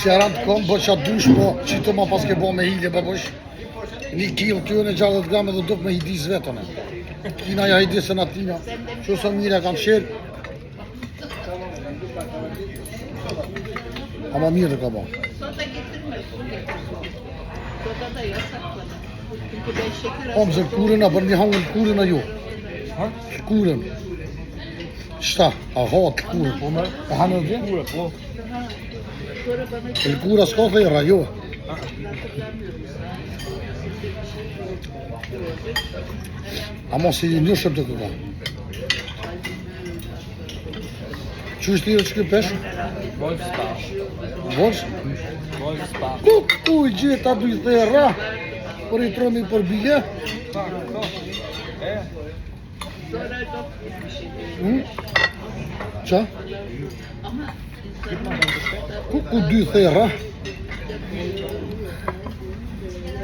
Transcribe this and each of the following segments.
Seran të kom, bërë qatë dush, po që të ma pas ke bo me hile, po bësh 1 kilo të jone 60 gram edhe duk me hidis vetën e. Kina ja hidisën atina, që së mire kanë qërë. Ama mirë ka bo. Omë zë kurën a për një hangën kurën a ju. Kurën. Shta, a hatë kurën. A hanë dhe? Kurën, po. Kura s'ka thera, jo. Ama si një shëp të këka. Që është tjërë që këtë peshë? Wolf Spa. Wolf? Wolf Spa. Ku i gjitha 2 thera? Për i troni për bile? Qa? Ku 2 thera?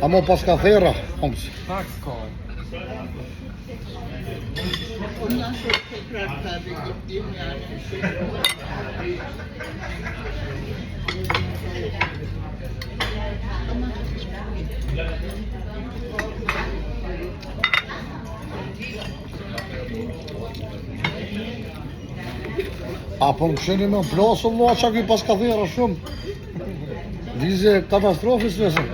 Amo pas ka thera, homës. Pak s'ka. Ondan sonra tekrar kahve gittim yani. Apo më kësheni me plasë, Allah, qa ki pas ka thera shumë. Dize katastrofës nëse.